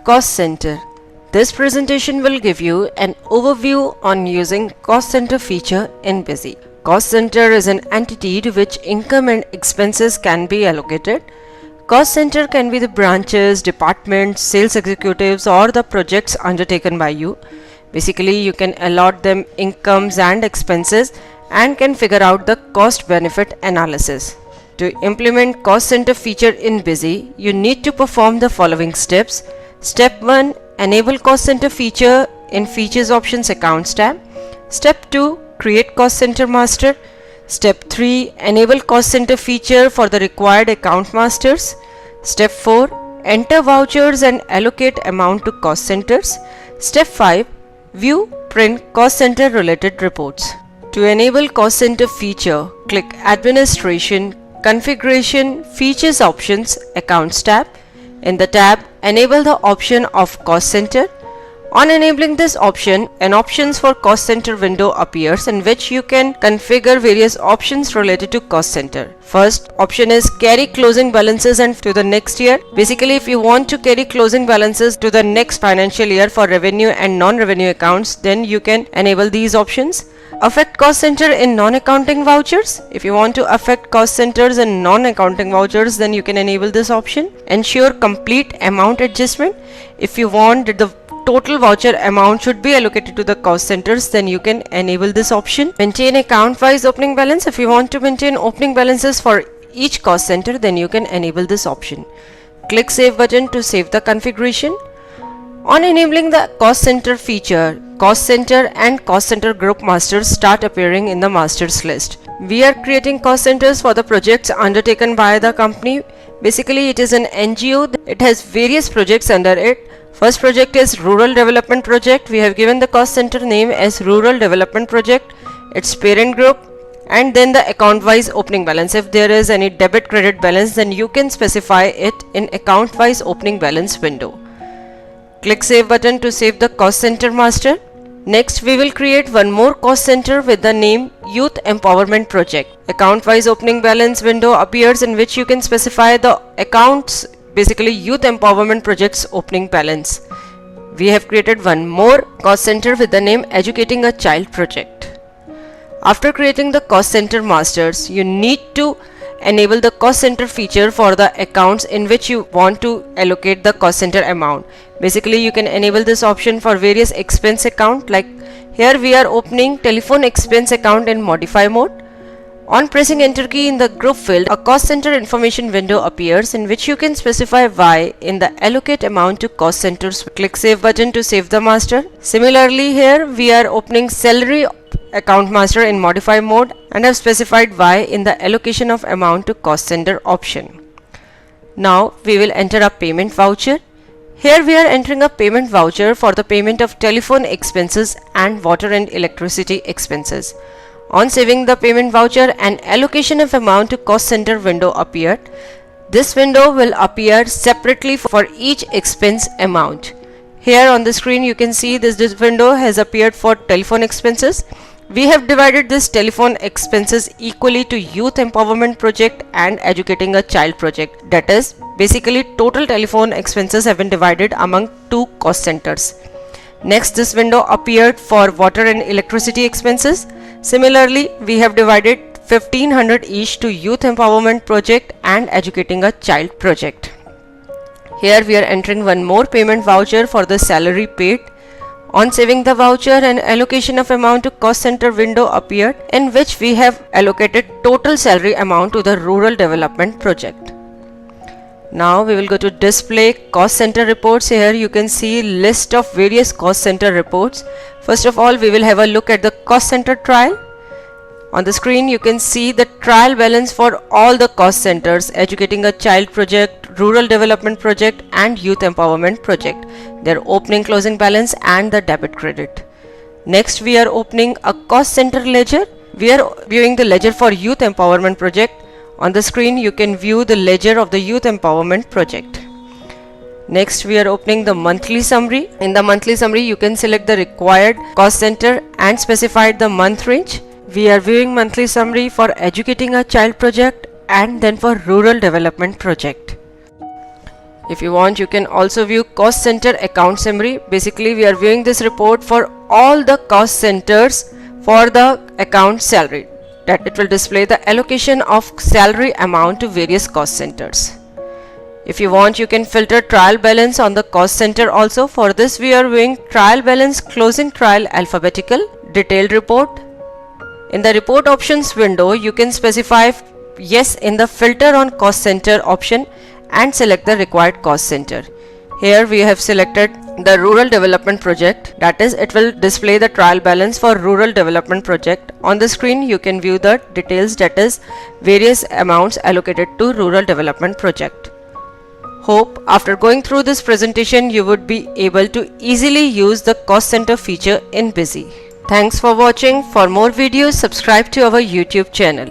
Cost Center. This presentation will give you an overview on using Cost Center feature in Busy. Cost Center is an entity to which income and expenses can be allocated. Cost Center can be the branches, departments, sales executives, or the projects undertaken by you. Basically, you can allot them incomes and expenses and can figure out the cost benefit analysis. To implement Cost Center feature in Busy, you need to perform the following steps. Step 1. Enable Cost Center feature in Features Options Accounts tab. Step 2. Create Cost Center Master. Step 3. Enable Cost Center feature for the required account masters. Step 4. Enter vouchers and allocate amount to cost centers. Step 5. View, print Cost Center related reports. To enable Cost Center feature, click Administration, Configuration, Features Options, Accounts tab. In the tab, enable the option of Cost Center. On enabling this option, an Options for Cost Center window appears in which you can configure various options related to Cost Center. First option is Carry Closing Balances and to the next year. Basically, if you want to carry closing balances to the next financial year for revenue and non-revenue accounts, then you can enable these options. Affect Cost Center in non-accounting vouchers. If you want to affect cost centers in non-accounting vouchers, then you can enable this option. Ensure complete amount adjustment. If you want that the total voucher amount should be allocated to the cost centers, then you can enable this option. Maintain account-wise opening balance. If you want to maintain opening balances for each cost center, then you can enable this option. Click Save button to save the configuration. On enabling the Cost Center feature, Cost Center and Cost Center Group Masters start appearing in the Masters list. We are creating cost centers for the projects undertaken by the company. Basically, it is an NGO. It has various projects under it. First project is Rural Development Project. We have given the cost center name as Rural Development Project, its parent group, and then the account-wise opening balance. If there is any debit credit balance, then you can specify it in account-wise opening balance window. Click Save button to save the Cost Center Master. Next, we will create one more cost center with the name Youth Empowerment Project. Account-wise opening balance window appears in which you can specify the accounts, basically Youth Empowerment Project's opening balance. We have created one more cost center with the name Educating a Child Project. After creating the Cost Center Masters, you need to enable the Cost Center feature for the accounts in which you want to allocate the cost center amount. Basically, you can enable this option for various expense account. Like here we are opening telephone expense account in modify mode. On pressing enter key in the group field, a cost center information window appears in which you can specify Y in the allocate amount to cost centers. Click Save button to save the master. Similarly, here we are opening salary account master in modify mode and have specified Y in the allocation of amount to cost center option. Now we will enter a payment voucher. Here we are entering a payment voucher for the payment of telephone expenses and water and electricity expenses. On saving the payment voucher, an allocation of amount to cost center window appeared. This window will appear separately for each expense amount. Here on the screen you can see this window has appeared for telephone expenses. We have divided this telephone expenses equally to Youth Empowerment Project and Educating a Child Project. That is, basically total telephone expenses have been divided among two cost centers. Next, this window appeared for water and electricity expenses. Similarly, we have divided 1500 each to Youth Empowerment Project and Educating a Child Project. Here we are entering one more payment voucher for the salary paid. On saving the voucher, an allocation of amount to cost center window appeared in which we have allocated total salary amount to the Rural Development Project. Now we will go to display cost center reports. Here you can see list of various cost center reports. First of all, we will have a look at the cost center trial. On the screen you can see the trial balance for all the cost centers: Educating a Child Project, Rural Development Project and Youth Empowerment Project, their opening closing balance and the debit credit. Next, we are opening a cost center ledger. We are viewing the ledger for Youth Empowerment Project. On the screen you can view the ledger of the Youth Empowerment Project. Next, we are opening the monthly summary. In the monthly summary you can select the required cost center and specify the month range. We are viewing monthly summary for Educating a Child Project and then for Rural Development Project. If you want, you can also view cost center account summary. Basically, we are viewing this report for all the cost centers for the account salary. That it will display the allocation of salary amount to various cost centers. If you want, you can filter trial balance on the cost center also. For this, we are viewing trial balance, closing trial alphabetical, detailed report. In the report options window, you can specify yes in the filter on cost center option and select the required cost center. Here we have selected the rural development project, that is, it will display the trial balance for rural development project. On the screen you can view the details, that is various amounts allocated to rural development project. Hope after going through this presentation you would be able to easily use the cost center feature in Busy. Thanks for watching. For more videos, subscribe to our YouTube channel.